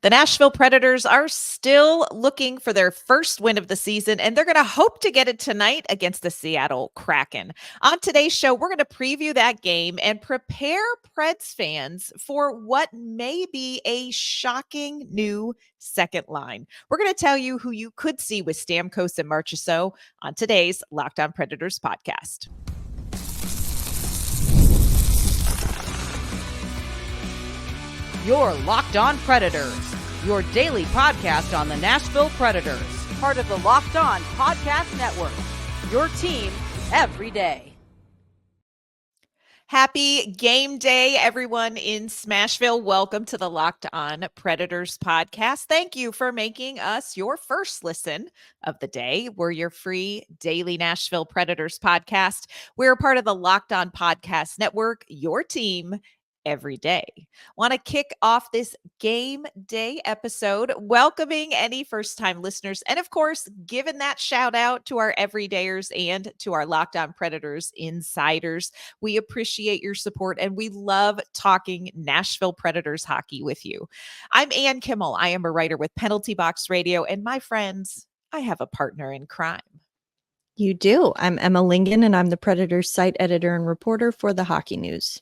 The Nashville Predators are still looking for their first win of the season, and they're going to hope to get it tonight against the Seattle Kraken. On today's show, we're going to preview that game and prepare Preds fans for what may be a shocking new second line. We're going to tell you who you could see with Stamkos and Marchessault on today's Locked On Predators podcast. You're Locked On Predators, your daily podcast on the Nashville Predators, part of the Locked On Podcast Network, your team every day. Happy game day, everyone in Smashville. Welcome to the Locked On Predators podcast. Thank you for making us your first listen of the day. We're your free daily Nashville Predators podcast. We're part of the Locked On Podcast Network, your team every day. Want to kick off this game day episode welcoming any first-time listeners, and of course giving that shout out to our everydayers and to our Locked On Predators insiders. We appreciate your support and we love talking Nashville Predators hockey with you. I'm Ann Kimmel. I am a writer with Penalty Box Radio, and my friends, I have a partner in crime. You do. I'm Emma Lingen, and I'm the Predators site editor and reporter for the Hockey News.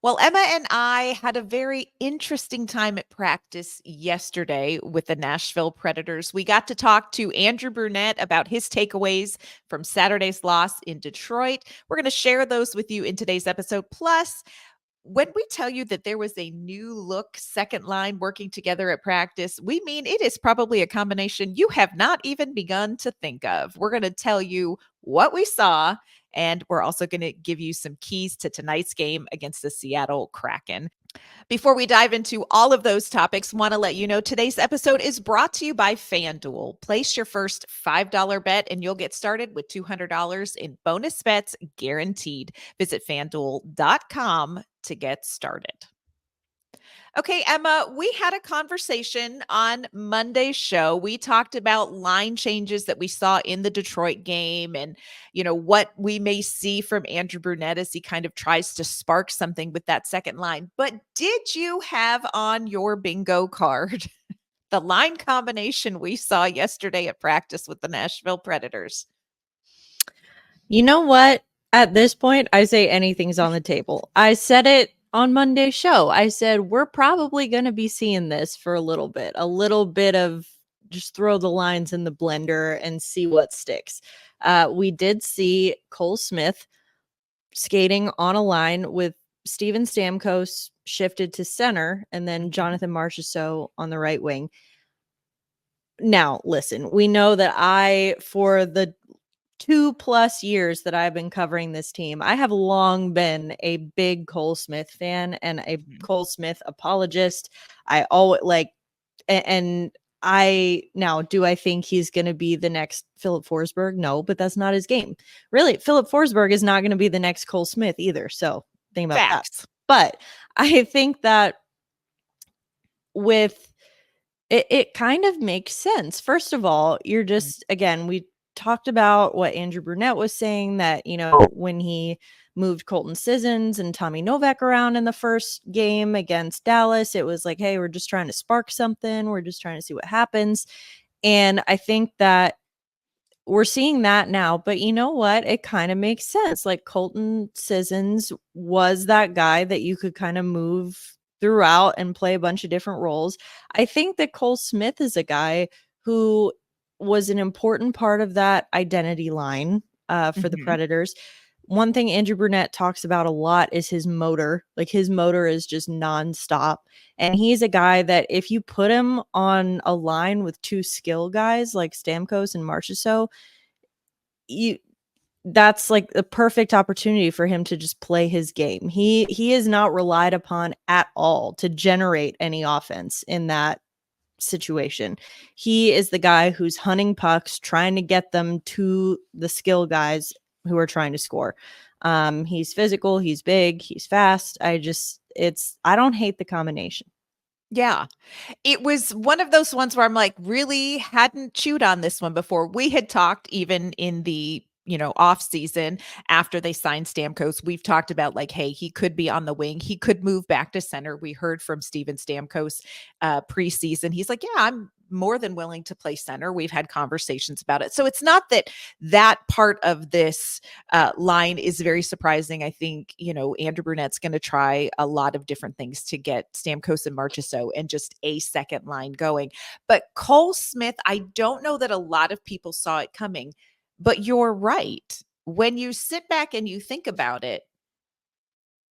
Well, Emma and I had a very interesting time at practice yesterday with the Nashville Predators. We got to talk to Andrew Brunette about his takeaways from Saturday's loss in Detroit. We're going to share those with you in today's episode. Plus, when we tell you that there was a new look second line working together at practice, we mean it is probably a combination you have not even begun to think of. We're going to tell you what we saw, and we're also going to give you some keys to tonight's game against the Seattle Kraken. Before we dive into all of those topics, want to let you know today's episode is brought to you by FanDuel. Place your first $5 bet and you'll get started with $200 in bonus bets guaranteed. Visit FanDuel.com to get started. Okay, Emma, we had a conversation on Monday's show. We talked about line changes that we saw in the Detroit game and, what we may see from Andrew Brunette as he kind of tries to spark something with that second line. But did you have on your bingo card the line combination we saw yesterday at practice with the Nashville Predators? You know what? At this point, I say anything's on the table. I said it on Monday's show. I said, we're probably going to be seeing this for a little bit of just throw the lines in the blender and see what sticks. We did see Cole Smith skating on a line with Steven Stamkos shifted to center and then Jonathan Marchessault on the right wing. Now, listen, we know that for the 2+ years that I've been covering this team, I have long been a big Cole Smith fan and a Cole Smith apologist. I always do I think he's going to be the next Philip Forsberg? No, but that's not his game. Really, Philip Forsberg is not going to be the next Cole Smith either. So think about Facts. that. But I think that with it kind of makes sense. First of all, you're just, again, we talked about what Andrew Brunette was saying that, when he moved Colton Sissons and Tommy Novak around in the first game against Dallas, it was like, hey, we're just trying to spark something. We're just trying to see what happens. And I think that we're seeing that now, but you know what? It kind of makes sense. Like Colton Sissons was that guy that you could kind of move throughout and play a bunch of different roles. I think that Cole Smith is a guy who was an important part of that identity line for the Predators. One thing Andrew Brunette talks about a lot is his motor. Like his motor is just nonstop. And he's a guy that if you put him on a line with two skill guys like Stamkos and Marchessault, that's like the perfect opportunity for him to just play his game. He is not relied upon at all to generate any offense in that situation. He is the guy who's hunting pucks, trying to get them to the skill guys who are trying to score. He's physical, he's big, he's fast. I don't hate the combination. Yeah. It was one of those ones where I'm like, really hadn't chewed on this one before. We had talked even in the off season after they signed Stamkos, we've talked about like, hey, he could be on the wing. He could move back to center. We heard from Steven Stamkos preseason. He's like, yeah, I'm more than willing to play center. We've had conversations about it. So it's not that part of this line is very surprising. I think, Andrew Brunette's going to try a lot of different things to get Stamkos and Marchessault and just a second line going. But Cole Smith, I don't know that a lot of people saw it coming. But you're right. When you sit back and you think about it,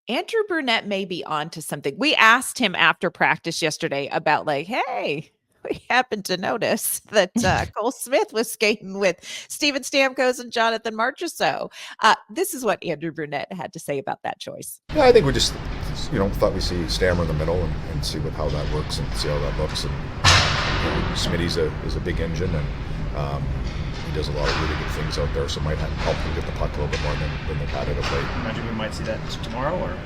Andrew Brunette may be on to something. We asked him after practice yesterday about like, hey, we happened to notice that Cole Smith was skating with Steven Stamkos and Jonathan Marchessault. This is what Andrew Brunette had to say about that choice. Yeah, I think we just, thought we see Stammer in the middle and see how that works and see how that looks. And Smitty's is a big engine, and he does a lot of really good things out there, so might help him get the puck a little bit more than they've had it of late. Imagine we might see that tomorrow, or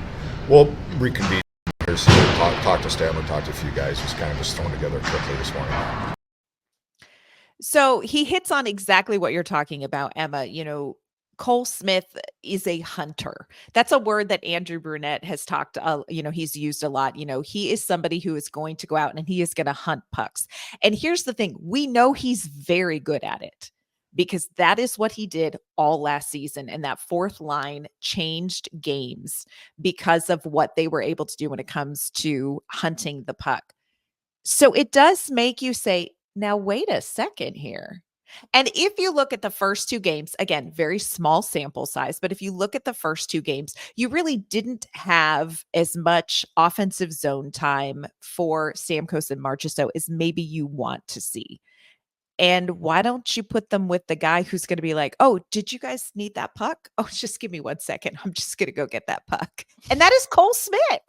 we'll reconvene. Talk to Stammer, talk to a few guys. Just kind of thrown together quickly this morning. So he hits on exactly what you're talking about, Emma. Cole Smith is a hunter. That's a word that Andrew Brunette has talked, he's used a lot. He is somebody who is going to go out and he is going to hunt pucks. And here's the thing. We know he's very good at it because that is what he did all last season. And that fourth line changed games because of what they were able to do when it comes to hunting the puck. So it does make you say, now, wait a second here. And if you look at the first two games, again, very small sample size, but if you look at the first two games, you really didn't have as much offensive zone time for Stamkos and Marchessault as maybe you want to see. And why don't you put them with the guy who's going to be like, oh, did you guys need that puck? Oh, just give me 1 second. I'm just going to go get that puck. And that is Cole Smith.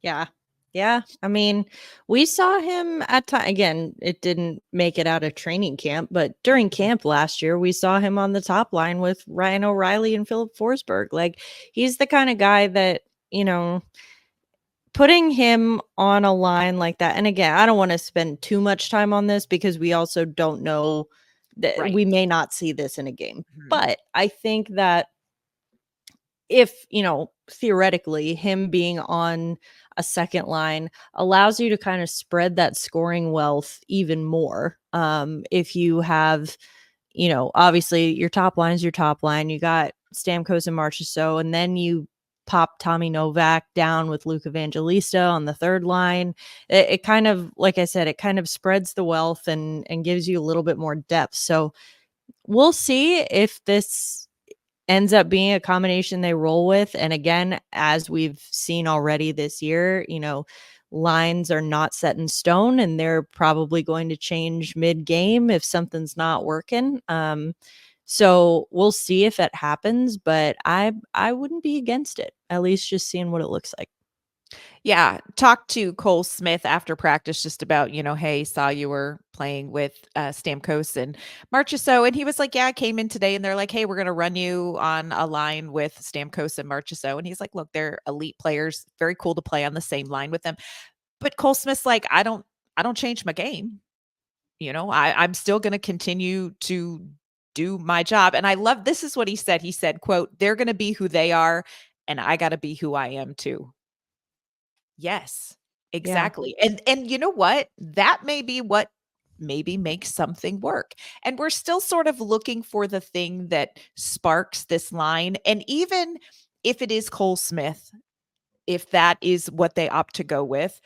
Yeah. Yeah. I mean, we saw him at time. Again, it didn't make it out of training camp, but during camp last year, we saw him on the top line with Ryan O'Reilly and Philip Forsberg. Like, he's the kind of guy that, putting him on a line like that. And again, I don't want to spend too much time on this because we also don't know that we may not see this in a game. Mm-hmm. But I think that if, theoretically him being on a second line allows you to kind of spread that scoring wealth even more. If you have, obviously your top line is your top line, you got Stamkos and Marchessault, and then you pop Tommy Novak down with Luke Evangelista on the third line. It kind of, like I said, it kind of spreads the wealth and gives you a little bit more depth. So we'll see if this ends up being a combination they roll with. And again, as we've seen already this year, lines are not set in stone and they're probably going to change mid-game if something's not working. So we'll see if it happens, but I wouldn't be against it, at least just seeing what it looks like. Yeah. Talked to Cole Smith after practice just about, hey, saw you were playing with Stamkos and Marchessault. And he was like, yeah, I came in today and they're like, hey, we're going to run you on a line with Stamkos and Marchessault. And he's like, look, they're elite players. Very cool to play on the same line with them. But Cole Smith's like, I don't change my game. I'm still going to continue to do my job. And I love, this is what he said. He said, quote, they're going to be who they are. And I got to be who I am too. Yes, exactly. Yeah. And you know what? That may be what maybe makes something work. And we're still sort of looking for the thing that sparks this line. And even if it is Cole Smith, if that is what they opt to go with,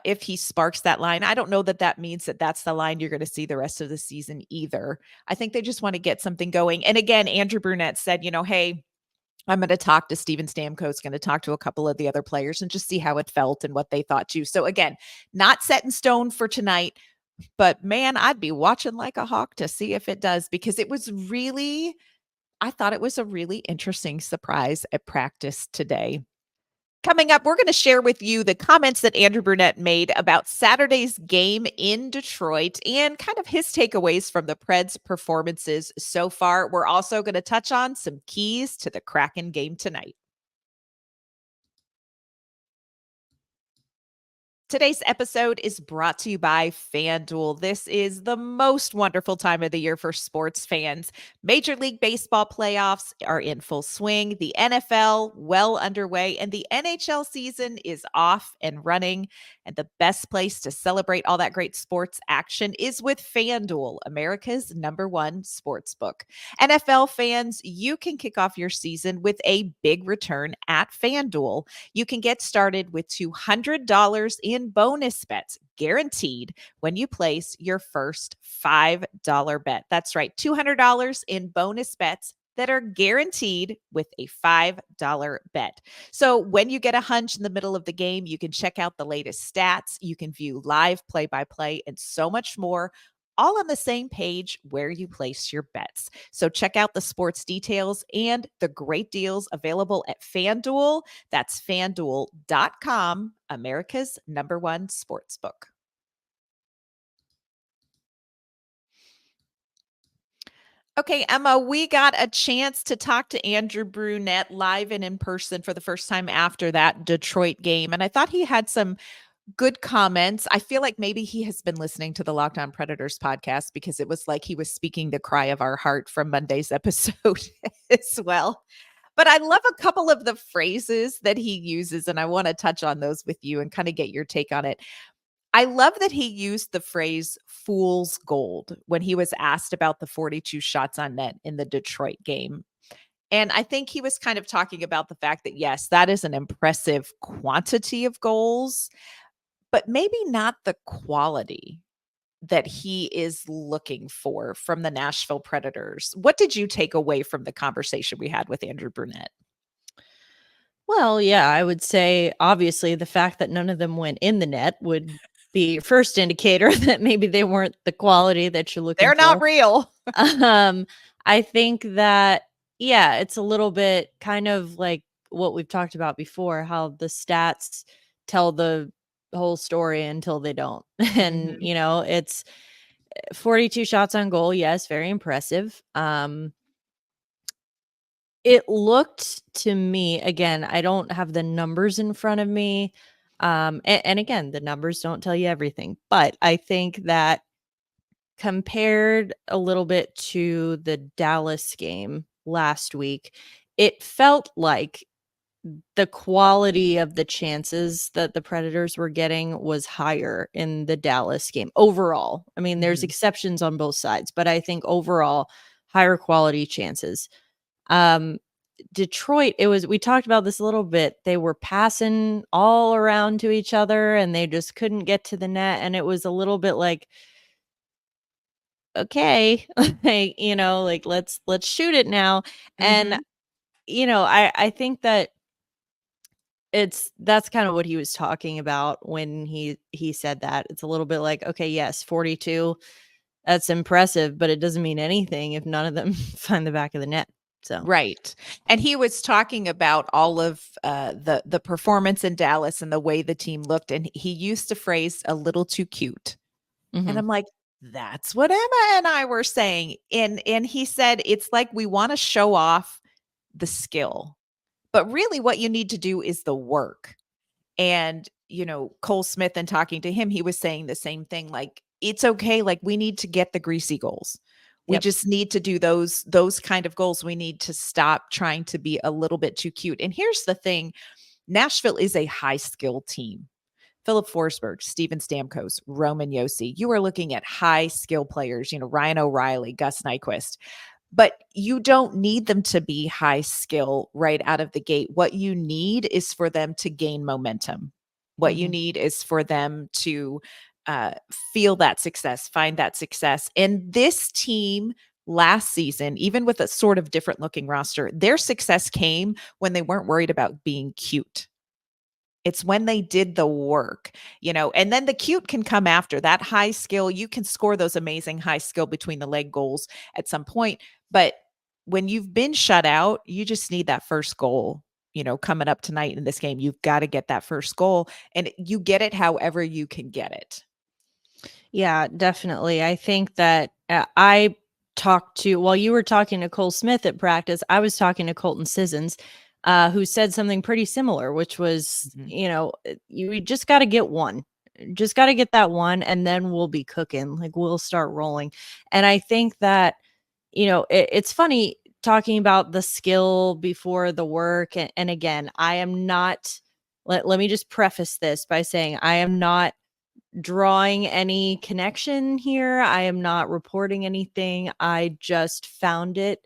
if he sparks that line, I don't know that means that that's the line you're going to see the rest of the season either. I think they just want to get something going. And again, Andrew Brunette said, hey, I'm going to talk to Steven Stamkos, going to talk to a couple of the other players and just see how it felt and what they thought too. So again, not set in stone for tonight, but man, I'd be watching like a hawk to see if it does, because I thought it was a really interesting surprise at practice today. Coming up, we're going to share with you the comments that Andrew Brunette made about Saturday's game in Detroit and kind of his takeaways from the Preds' performances so far. We're also going to touch on some keys to the Kraken game tonight. Today's episode is brought to you by FanDuel. This is the most wonderful time of the year for sports fans. Major League Baseball playoffs are in full swing, the NFL well underway, and the NHL season is off and running. And the best place to celebrate all that great sports action is with FanDuel, America's #1 sports book. NFL fans, you can kick off your season with a big return at FanDuel. You can get started with $200 in bonus bets guaranteed when you place your first $5 bet. That's right, $200 in bonus bets that are guaranteed with a $5 bet. So when you get a hunch in the middle of the game, you can check out the latest stats, you can view live play-by-play, and so much more, all on the same page where you place your bets. So check out the sports details and the great deals available at FanDuel. That's FanDuel.com, America's #1 sportsbook. Okay, Emma, we got a chance to talk to Andrew Brunette live and in person for the first time after that Detroit game. And I thought he had some good comments. I feel like maybe he has been listening to the Locked On Predators podcast because it was like he was speaking the cry of our heart from Monday's episode as well. But I love a couple of the phrases that he uses, and I want to touch on those with you and kind of get your take on it. I love that he used the phrase fool's gold when he was asked about the 42 shots on net in the Detroit game. And I think he was kind of talking about the fact that, yes, that is an impressive quantity of goals, but maybe not the quality that he is looking for from the Nashville Predators. What did you take away from the conversation we had with Andrew Brunette? Well, yeah, I would say obviously the fact that none of them went in the net would be your first indicator that maybe they weren't the quality that you're looking They're for. not real. I think that, yeah, it's a little bit kind of like what we've talked about before, how the stats tell the whole story until they don't. And, Mhm. you know, it's 42 shots on goal. Yes, very impressive. It looked to me, again, I don't have the numbers in front of me. And again, the numbers don't tell you everything, but I think that compared a little bit to the Dallas game last week, it felt like the quality of the chances that the Predators were getting was higher in the Dallas game overall. I mean, there's Mhm. exceptions on both sides, but I think overall higher quality chances. Detroit, we talked about this a little bit. They were passing all around to each other and they just couldn't get to the net. And it was a little bit like, okay, like, you know, like let's shoot it now. And, Mhm. you know, I think that that's kind of what he was talking about when he said that. It's a little bit like, okay, yes, 42, that's impressive, but it doesn't mean anything if none of them find the back of the net. So Right. And he was talking about all of the performance in Dallas and the way the team looked. And he used the phrase a little too cute. And mhm. I'm like, that's what Emma and I were saying. And he said, it's like we want to show off the skill, but really what you need to do is the work. And, you know, Cole Smith, and talking to him, he was saying the same thing. Like, it's okay. Like, we need to get the greasy goals. We Yep. just need to do those kind of goals. We need to stop trying to be a little bit too cute. And here's the thing. Nashville is a high skill team. Philip Forsberg, Steven Stamkos, Roman Josi. You are looking at high skill players, you know, Ryan O'Reilly, Gus Nyquist. But you don't need them to be high skill right out of the gate. What you need is for them to gain momentum. What you Mhm. need is for them to feel that success, find that success. And this team last season, even with a sort of different looking roster, their success came when they weren't worried about being cute. It's when they did the work, you know, and then the cute can come after that high skill. You can score those amazing high skill between the leg goals at some point. But when you've been shut out, you just need that first goal, you know, coming up tonight in this game. You've got to get that first goal, and you get it however you can get it. Yeah, definitely. I think that I talked to, while you were talking to Cole Smith at practice, I was talking to Colton Sissons, who said something pretty similar, which was, Mhm. you know, you just got to get one. Just got to get that one, and then we'll be cooking. Like, we'll start rolling. And I think that, it's funny talking about the skill before the work. And again, I am not, let me just preface this by saying I am not drawing any connection here. I am not reporting anything. I just found it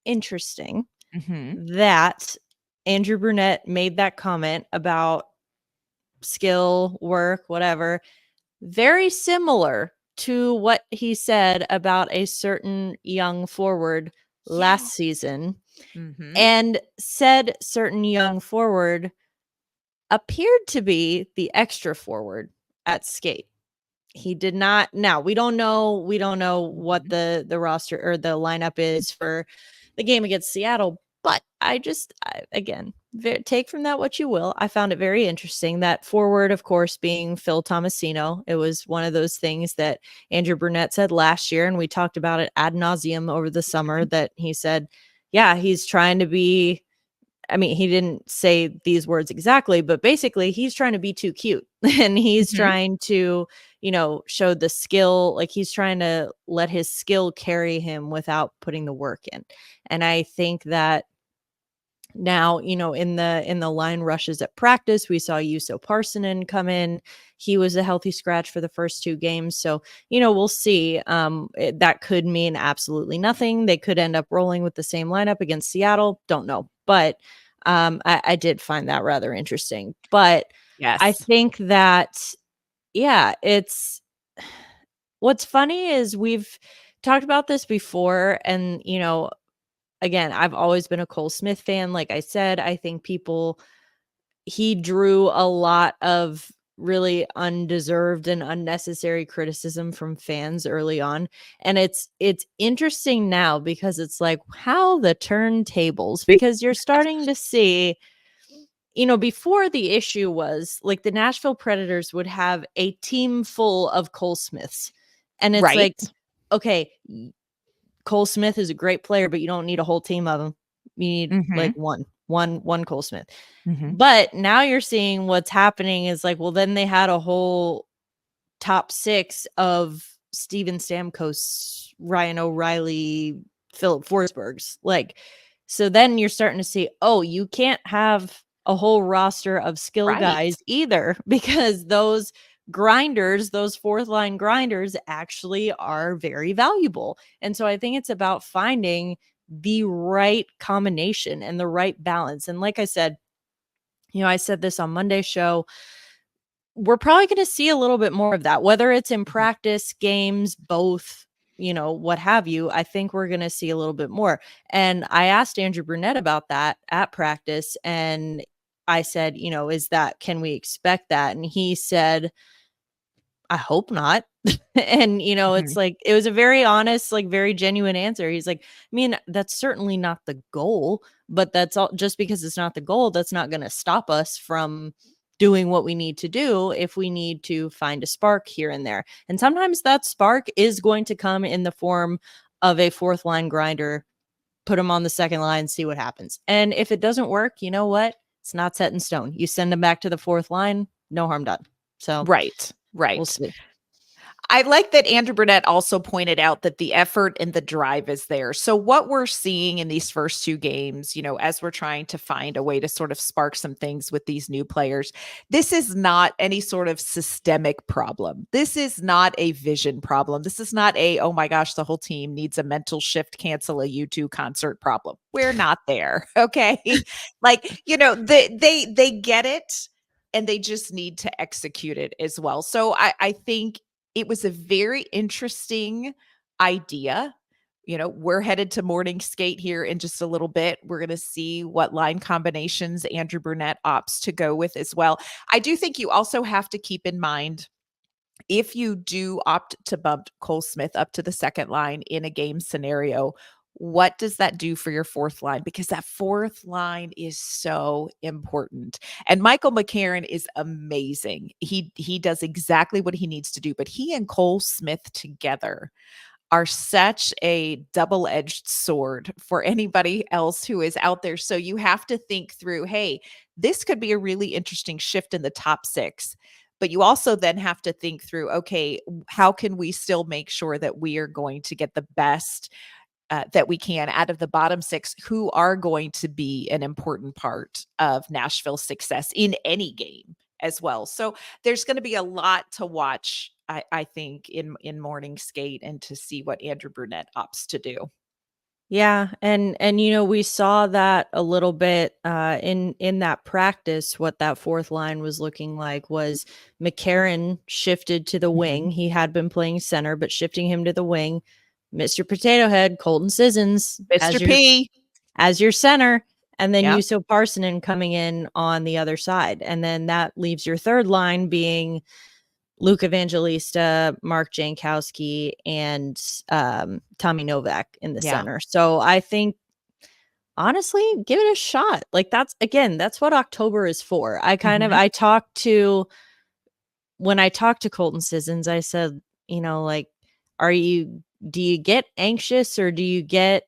interesting that Andrew Brunette made that comment about skill, work, whatever, very similar to what he said about a certain young forward last season, and said certain young forward appeared to be the extra forward at skate. He did not. Now we don't know what the roster or the lineup is for the game against Seattle, but again, take from that what you will. I found it very interesting that forward, of course, being Phil Tomasino. It was one of those things that Andrew Brunette said last year, and we talked about it ad nauseum over the summer, that he said, yeah, he's trying to be, I mean, he didn't say these words exactly, but basically he's trying to be too cute and he's trying to, show the skill. Like, he's trying to let his skill carry him without putting the work in. And I think that now, in the line rushes at practice, we saw Juuso Parssinen come in. He was a healthy scratch for the first 2 games. So, we'll see. That could mean absolutely nothing. They could end up rolling with the same lineup against Seattle. Don't know. But I did find that rather interesting. But Yes. I think that, it's what's funny is we've talked about this before. And, again, I've always been a Cole Smith fan. Like I said, I think he drew a lot of really undeserved and unnecessary criticism from fans early on. And it's interesting now because it's like, how the turntables, because you're starting to see, before, the issue was like the Nashville Predators would have a team full of Cole Smiths. And it's Right. like, okay, Cole Smith is a great player, but you don't need a whole team of them. You need like one Cole Smith. But now you're seeing what's happening is like, well, then they had a whole top 6 of Steven Stamkos, Ryan O'Reilly, Philip Forsberg's. Like, so then you're starting to see, oh, you can't have a whole roster of skill guys either, because those grinders, those 4th line grinders, actually are very valuable. And so I think it's about finding the right combination and the right balance. And like I said, I said this on Monday's show, we're probably going to see a little bit more of that, whether it's in practice, games, both, what have you. I think we're going to see a little bit more. And I asked Andrew Brunette about that at practice, and I said, can we expect that? And he said, I hope not. And, it's like, it was a very honest, like very genuine answer. He's like, I mean, that's certainly not the goal, but that's all, just because it's not the goal, that's not going to stop us from doing what we need to do if we need to find a spark here and there. And sometimes that spark is going to come in the form of a 4th line grinder, put them on the 2nd line, see what happens. And if it doesn't work, you know what? It's not set in stone. You send them back to the 4th line, no harm done. So Right. we'll see. I like that Andrew Brunette also pointed out that the effort and the drive is there. So what we're seeing in these first 2 games, as we're trying to find a way to sort of spark some things with these new players, this is not any sort of systemic problem. This is not a vision problem. This is not a, oh my gosh, the whole team needs a mental shift, cancel a U2 concert problem. We're not there. Okay. Like, they get it, and they just need to execute it as well. So I think it was a very interesting idea. We're headed to morning skate here in just a little bit. We're going to see what line combinations Andrew Brunette opts to go with as well. I do think you also have to keep in mind, if you do opt to bump Cole Smith up to the 2nd line in a game scenario, what does that do for your 4th line? Because that 4th line is so important. And Michael McCarron is amazing. He does exactly what he needs to do, but he and Cole Smith together are such a double-edged sword for anybody else who is out there. So you have to think through, hey, this could be a really interesting shift in the top 6. But you also then have to think through, okay, how can we still make sure that we are going to get the best that we can out of the bottom six, who are going to be an important part of Nashville's success in any game as well. So there's going to be a lot to watch, I think, in morning skate, and to see what Andrew Brunette opts to do. Yeah, and we saw that a little bit in that practice. What that fourth line was looking like was McCarron shifted to the wing. He had been playing center, but shifting him to the wing. Mr. Potato Head, Colton Sissons Mr. P as your center, and then Yep. Juuso Parssinen coming in on the other side. And then that leaves your third line being Luke Evangelista, Mark Jankowski, and Tommy Novak in the Yeah. center. So I think, honestly, give it a shot. Like, that's what October is for. When I talked to Colton Sissons, I said, like, do you get anxious, or do you get,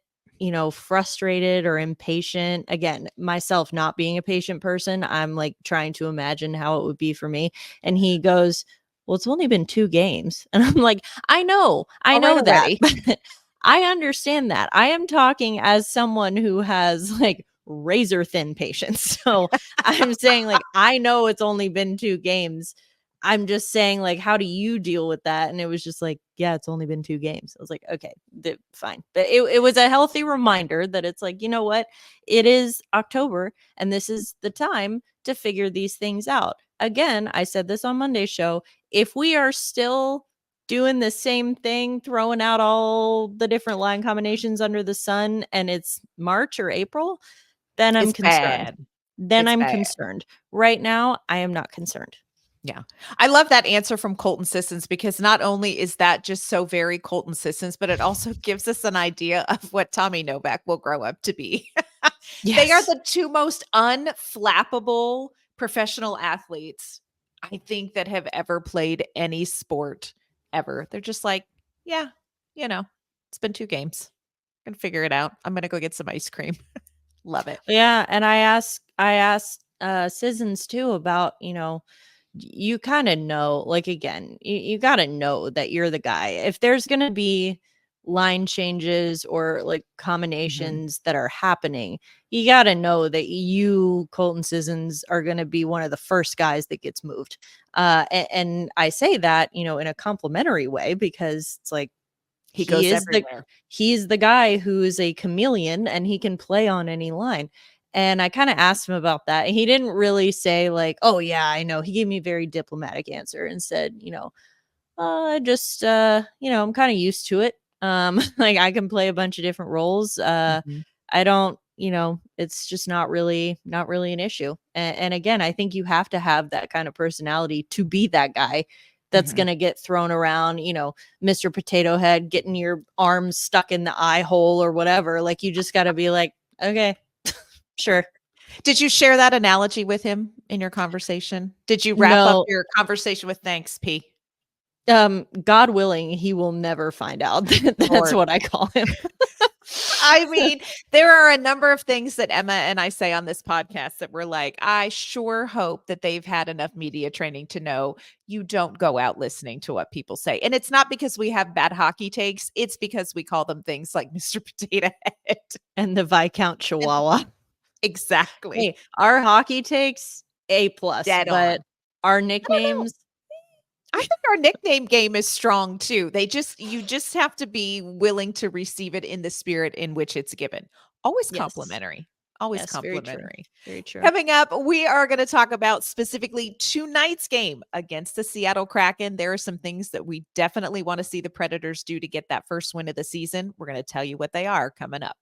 frustrated or impatient? Again, myself not being a patient person, I'm like trying to imagine how it would be for me. And he goes, well, it's only been 2 games. And I'm like, I know that. But I understand that. I am talking as someone who has like razor thin patience. So I'm saying, like, I know it's only been 2 games. I'm just saying, like, how do you deal with that? And it was just like, yeah, it's only been 2 games. I was like, okay, fine. But it was a healthy reminder that it's like, you know what? It is October, and this is the time to figure these things out. Again, I said this on Monday's show. If we are still doing the same thing, throwing out all the different line combinations under the sun, and it's March or April, then I'm It's concerned. bad. Then It's I'm bad. concerned. Right now, I am not concerned. Yeah. I love that answer from Colton Sissons, because not only is that just so very Colton Sissons, but it also gives us an idea of what Tommy Novak will grow up to be. They are Yes. the 2 most unflappable professional athletes, I think, that have ever played any sport ever. They're just like, yeah, it's been 2 games. I'm gonna figure it out. I'm gonna go get some ice cream. Love it. Yeah, and I asked Sissons too about, you kind of know, like, again, you got to know that you're the guy. If there's going to be line changes or like combinations that are happening, you got to know that you, Colton Sissons, are going to be one of the first guys that gets moved. And I say that, in a complimentary way, because it's like, He goes everywhere. he's the guy who's a chameleon, and he can play on any line. And I kind of asked him about that. And he didn't really say, like, oh yeah, I know. He gave me a very diplomatic answer and said, just I'm kind of used to it. Like, I can play a bunch of different roles. I don't, it's just not really an issue. And again, I think you have to have that kind of personality to be that guy that's going to get thrown around, Mr. Potato Head, getting your arms stuck in the eye hole or whatever. Like, you just got to be like, okay, sure. Did you share that analogy with him in your conversation? Did you wrap up No. your conversation with thanks, P? God willing, he will never find out that that's Lord. what I call him. I mean, there are a number of things that Emma and I say on this podcast that we're like, I sure hope that they've had enough media training to know you don't go out listening to what people say. And it's not because we have bad hockey takes. It's because we call them things like Mr. Potato Head. And the Viscount Chihuahua. Exactly. Hey, our hockey takes A+, Dead but on. our nicknames, I think our nickname game is strong too. You just have to be willing to receive it in the spirit in which it's given. Always Yes. complimentary. Always Yes, very true. complimentary. Very true. Coming up, we are going to talk about specifically tonight's game against the Seattle Kraken. There are some things that we definitely want to see the Predators do to get that first win of the season. We're going to tell you what they are coming up.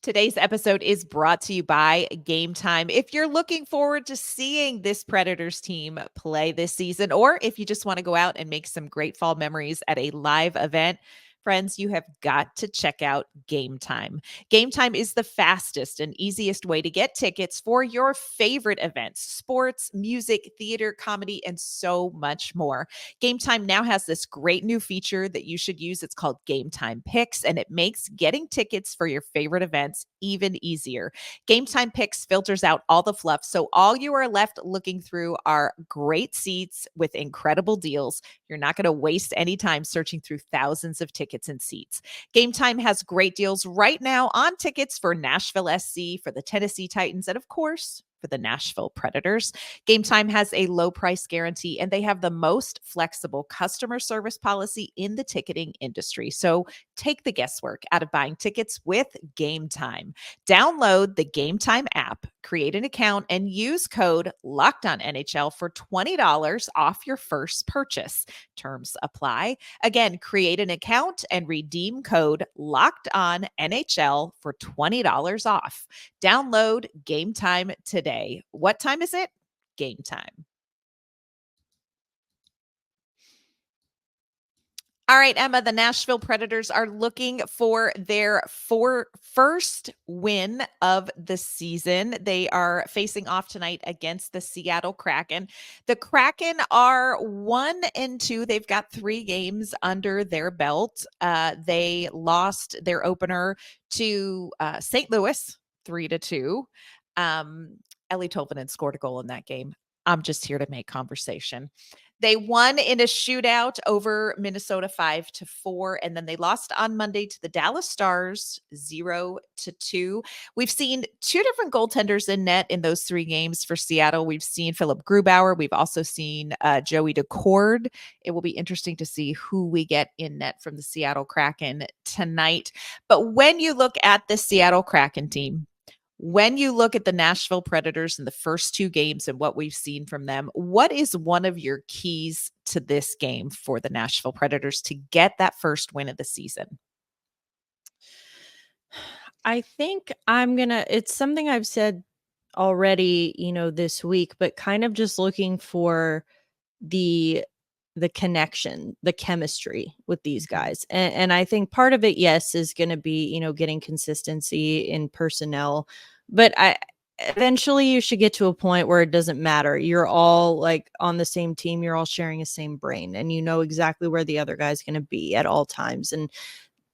Today's episode is brought to you by Gametime. If you're looking forward to seeing this Predators team play this season, or if you just want to go out and make some great fall memories at a live event, friends, you have got to check out Gametime. Gametime is the fastest and easiest way to get tickets for your favorite events, sports, music, theater, comedy, and so much more. Gametime now has this great new feature that you should use. It's called Gametime Picks, and it makes getting tickets for your favorite events even easier. Gametime Picks filters out all the fluff, so all you are left looking through are great seats with incredible deals. You're not going to waste any time searching through thousands of tickets and seats. Gametime has great deals right now on tickets for Nashville SC, for the Tennessee Titans, and of course, for the Nashville Predators. Gametime has a low price guarantee, and they have the most flexible customer service policy in the ticketing industry. So take the guesswork out of buying tickets with Gametime. Download the Gametime app, create an account, and use code LOCKEDONNHL for $20 off your first purchase. Terms apply. Again, create an account and redeem code LOCKEDONNHL for $20 off. Download Gametime today. What time is it? Gametime. All right, Emma, the Nashville Predators are looking for their first win of the season. They are facing off tonight against the Seattle Kraken. The Kraken are 1-2. They've got 3 games under their belt. They lost their opener to St. Louis 3-2. Ellie Tolvanen scored a goal in that game. I'm just here to make conversation. They won in a shootout over Minnesota 5-4, and then they lost on Monday to the Dallas Stars 0-2. We've seen 2 different goaltenders in net in those 3 games for Seattle. We've seen Philip Grubauer. We've also seen Joey Decord. It will be interesting to see who we get in net from the Seattle Kraken tonight. But when you look at the Seattle Kraken team, when you look at the Nashville Predators in the first 2 games and what we've seen from them, what is one of your keys to this game for the Nashville Predators to get that first win of the season? I think it's something I've said already, this week, but kind of just looking for the connection, the chemistry with these guys. And I think part of it, yes, is going to be, getting consistency in personnel, but eventually you should get to a point where it doesn't matter. You're all like on the same team. You're all sharing the same brain, and you know exactly where the other guy's going to be at all times. And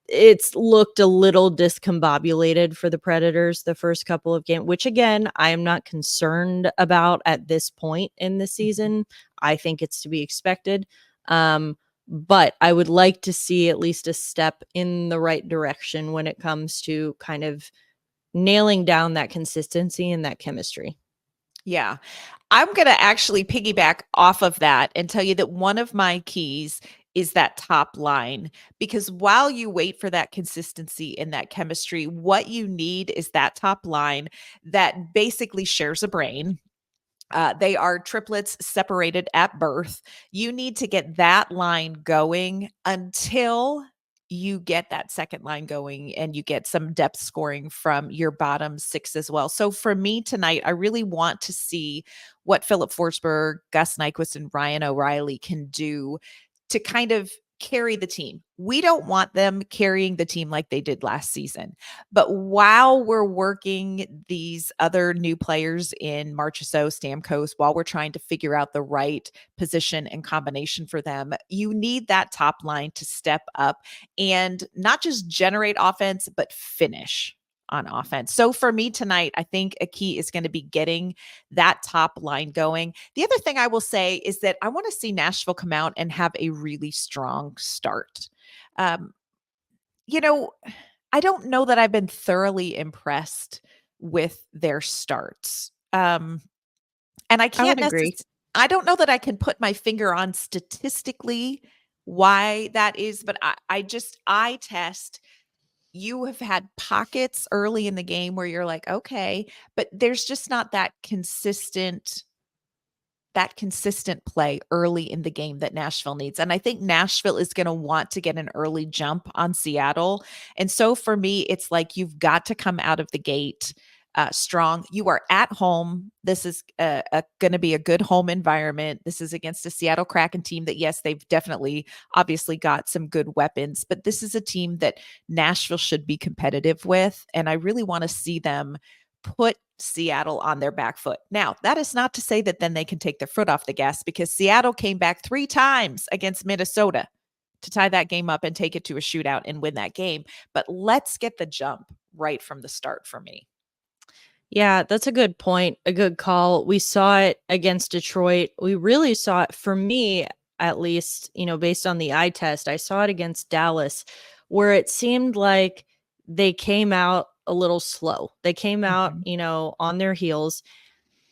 it's looked a little discombobulated for the Predators the first couple of games, which again, I am not concerned about at this point in the season. I think it's to be expected. But I would like to see at least a step in the right direction when it comes to kind of nailing down that consistency and that chemistry. Yeah. I'm going to actually piggyback off of that and tell you that one of my keys is that top line, because while you wait for that consistency and that chemistry, what you need is that top line that basically shares a brain. They are triplets separated at birth. You need to get that line going until you get that second line going and you get some depth scoring from your bottom 6 as well. So for me tonight, I really want to see what Philip Forsberg, Gus Nyquist, and Ryan O'Reilly can do to kind of carry the team. We don't want them carrying the team like they did last season. But while we're working these other new players in Marchessault, Stamkos, while we're trying to figure out the right position and combination for them, you need that top line to step up and not just generate offense, but finish on offense. So for me tonight, I think a key is going to be getting that top line going. The other thing I will say is that I want to see Nashville come out and have a really strong start. I don't know that I've been thoroughly impressed with their starts. And I can't agree. I don't know that I can put my finger on statistically why that is, but I test. You have had pockets early in the game where you're like, okay, but there's just not that consistent play early in the game that Nashville needs. And I think Nashville is going to want to get an early jump on Seattle. And so for me, it's like you've got to come out of the gate strong. You are at home. This is going to be a good home environment. This is against a Seattle Kraken team that, yes, they've definitely obviously got some good weapons, but this is a team that Nashville should be competitive with. And I really want to see them put Seattle on their back foot. Now, that is not to say that then they can take their foot off the gas, because Seattle came back 3 times against Minnesota to tie that game up and take it to a shootout and win that game. But let's get the jump right from the start for me. Yeah, that's a good point. A good call. We saw it against Detroit. We really saw it, for me, at least, based on the eye test, I saw it against Dallas, where it seemed like they came out a little slow. They came out, on their heels.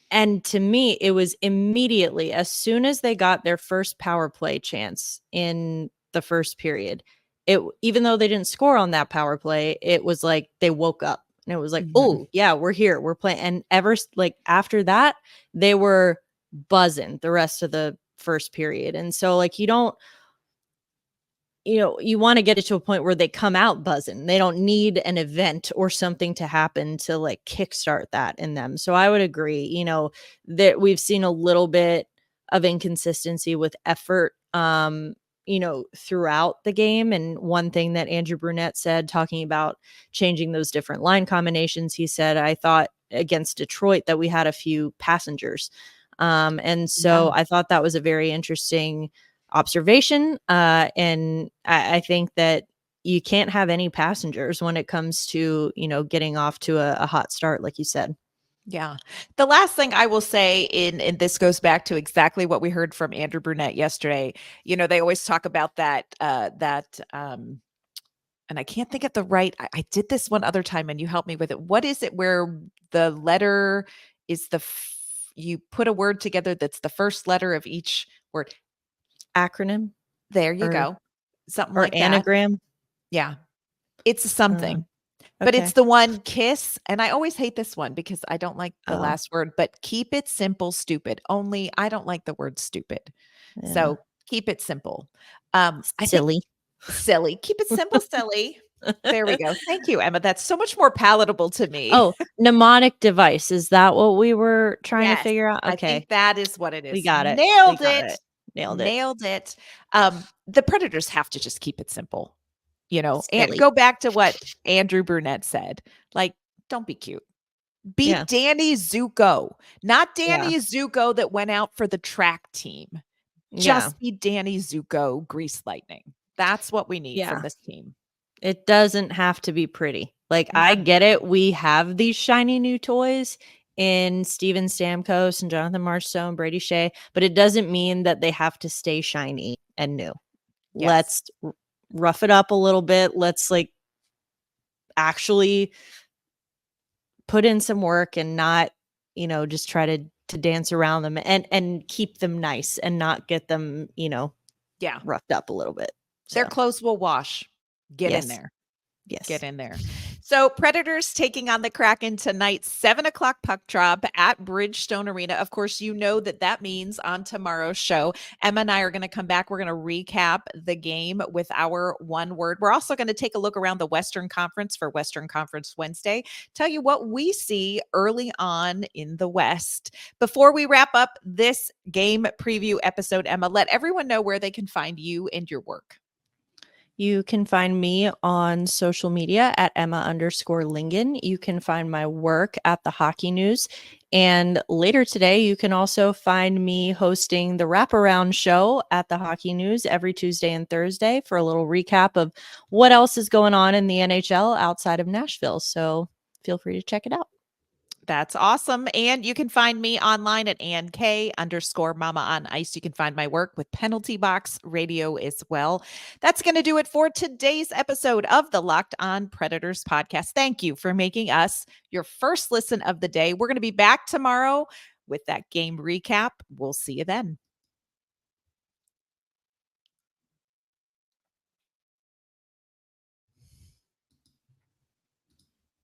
And to me, it was immediately, as soon as they got their first power play chance in the first period, even though they didn't score on that power play, it was like they woke up. And it was like, oh, yeah, we're here. We're playing. And after that, they were buzzing the rest of the first period. And so you want to get it to a point where they come out buzzing. They don't need an event or something to happen to kickstart that in them. So I would agree, that we've seen a little bit of inconsistency with effort, throughout the game. And one thing that Andrew Brunette said, talking about changing those different line combinations, he said, I thought against Detroit that we had a few passengers. And so I thought that was a very interesting observation. And I think that you can't have any passengers when it comes to, getting off to a hot start, like you said. Yeah. The last thing I will say, and this goes back to exactly what we heard from Andrew Brunette yesterday. They always talk about that, and I can't think of the right, I did this one other time and you helped me with it. What is it where the letter is you put a word together that's the first letter of each word? Acronym. There you go. Something or like anagram. that. Yeah. It's something. But Okay. it's the one KISS. And I always hate this one because I don't like the last word, but keep it simple, stupid. Only I don't like the word stupid. Yeah. So keep it simple. Silly. Silly. Keep it simple, silly. There we go. Thank you, Emma. That's so much more palatable to me. Oh, mnemonic device. Is that what we were trying to figure out? Okay. I think that is what it is. We got it. Nailed it. Nailed it. The Predators have to just keep it simple. And Silly. go back to what Andrew Brunette said. Don't be cute. Be Danny Zuko, not Danny Zuko that went out for the track team. Just be Danny Zuko, Grease Lightning. That's what we need from this team. It doesn't have to be pretty. I get it. We have these shiny new toys in Steven Stamkos and Jonathan Marchessault and Brady Shea, but it doesn't mean that they have to stay shiny and new. Yes. Let's rough it up a little bit. Let's actually put in some work and not, just try to dance around them and keep them nice and not get them, roughed up a little bit. Their clothes will wash. Get in there. Yes. Get in there. So Predators taking on the Kraken tonight, 7:00 puck drop at Bridgestone Arena. Of course, that means on tomorrow's show, Emma and I are going to come back. We're going to recap the game with our one word. We're also going to take a look around the Western Conference for Western Conference Wednesday, tell you what we see early on in the West. Before we wrap up this game preview episode, Emma, let everyone know where they can find you and your work. You can find me on social media at Emma_Lingen. You can find my work at the Hockey News. And later today, you can also find me hosting the Wraparound Show at the Hockey News every Tuesday and Thursday for a little recap of what else is going on in the NHL outside of Nashville. So feel free to check it out. That's awesome. And you can find me online at AnnK_Mama on Ice. You can find my work with Penalty Box Radio as well. That's going to do it for today's episode of the Locked On Predators podcast. Thank you for making us your first listen of the day. We're going to be back tomorrow with that game recap. We'll see you then.